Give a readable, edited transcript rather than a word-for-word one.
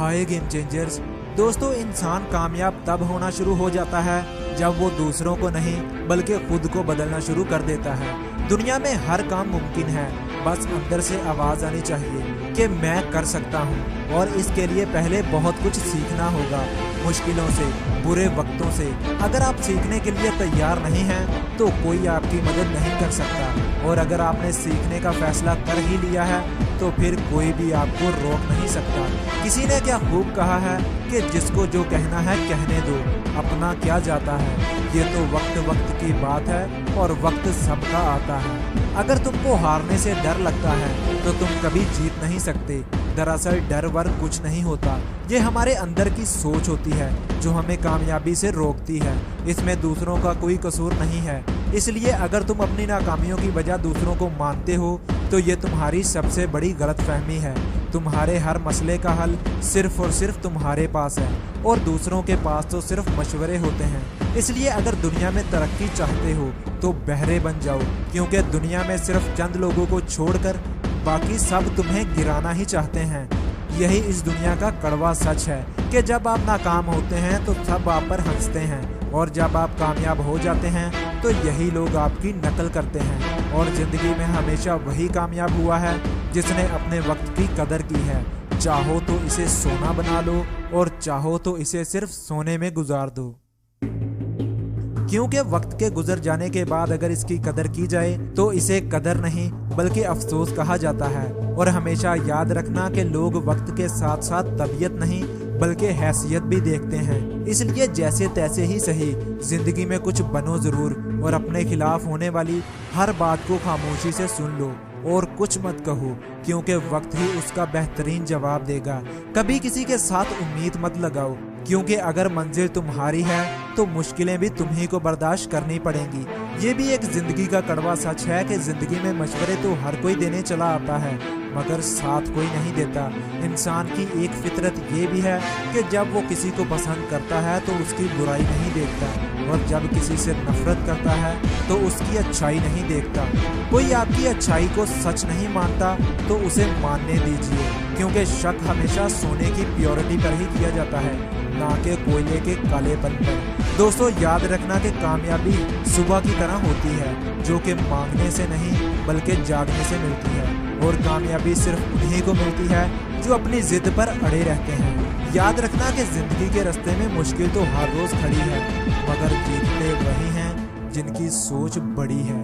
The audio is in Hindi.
हाय गेम चेंजर्स। दोस्तों, इंसान कामयाब तब होना शुरू हो जाता है जब वो दूसरों को नहीं बल्कि खुद को बदलना शुरू कर देता है। दुनिया में हर काम मुमकिन है, बस अंदर से आवाज आनी चाहिए कि मैं कर सकता हूँ। और इसके लिए पहले बहुत कुछ सीखना होगा, मुश्किलों से, बुरे वक्तों से। अगर आप सीखने के लिए तैयार नहीं हैं तो कोई आपकी मदद नहीं कर सकता। और अगर आपने सीखने का फैसला कर ही लिया है तो फिर कोई भी आपको रोक नहीं सकता। किसी ने क्या खूब कहा है कि जिसको जो कहना है कहने दो, अपना क्या जाता है। ये तो वक्त वक्त की बात है और वक्त सबका आता है। अगर तुमको हारने से डर लगता है तो तुम कभी जीत नहीं सकते। दरअसल डर वर कुछ नहीं होता, ये हमारे अंदर की सोच होती है जो हमें कामयाबी से रोकती है। इसमें दूसरों का कोई कसूर नहीं है। इसलिए अगर तुम अपनी नाकामियों की वजह दूसरों को मानते हो तो ये तुम्हारी सबसे बड़ी गलतफहमी है। तुम्हारे हर मसले का हल सिर्फ और सिर्फ तुम्हारे पास है और दूसरों के पास तो सिर्फ मशवरे होते हैं। इसलिए अगर दुनिया में तरक्की चाहते हो तो बहरे बन जाओ, क्योंकि दुनिया में सिर्फ चंद लोगों को छोड़कर बाकी सब तुम्हें गिराना ही चाहते हैं। यही इस दुनिया का कड़वा सच है कि जब आप नाकाम होते हैं तो सब आप पर हंसते हैं, और जब आप कामयाब हो जाते हैं तो यही लोग आपकी नकल करते हैं। और जिंदगी में हमेशा वही कामयाब हुआ है जिसने अपने वक्त की कदर की है। चाहो तो इसे सोना बना लो और चाहो तो इसे सिर्फ सोने में गुजार दो, क्योंकि वक्त के गुजर जाने के बाद अगर इसकी कदर की जाए तो इसे कदर नहीं बल्कि अफसोस कहा जाता है। और हमेशा याद रखना कि लोग वक्त के साथ साथ तबीयत नहीं बल्कि हैसियत भी देखते हैं। इसलिए जैसे तैसे ही सही, जिंदगी में कुछ बनो जरूर और अपने खिलाफ होने वाली हर बात को खामोशी से सुन लो और कुछ मत कहो, क्योंकि वक्त ही उसका बेहतरीन जवाब देगा। कभी किसी के साथ उम्मीद मत लगाओ, क्योंकि अगर मंजिल तुम्हारी है तो मुश्किलें भी तुम्ही को बर्दाश्त करनी पड़ेंगी। ये भी एक जिंदगी का कड़वा सच है कि जिंदगी में मशवरे तो हर कोई देने चला आता है मगर साथ कोई नहीं देता। इंसान की एक फितरत ये भी है कि जब वो किसी को पसंद करता है तो उसकी बुराई नहीं देखता, और जब किसी से नफरत करता है तो उसकी अच्छाई नहीं देखता। कोई आपकी अच्छाई को सच नहीं मानता तो उसे मानने दीजिए, क्योंकि शक हमेशा सोने की प्योरिटी पर ही किया जाता है, ना कि कोयले के कालेपन पर। दोस्तों, याद रखना कि कामयाबी सुबह की तरह होती है, जो कि मांगने से नहीं बल्कि जागने से मिलती है। और कामयाबी सिर्फ उन्हीं को मिलती है जो अपनी जिद पर अड़े रहते हैं। याद रखना कि जिंदगी के रास्ते में मुश्किल तो हर रोज खड़ी है, मगर जीतते वही हैं जिनकी सोच बड़ी है।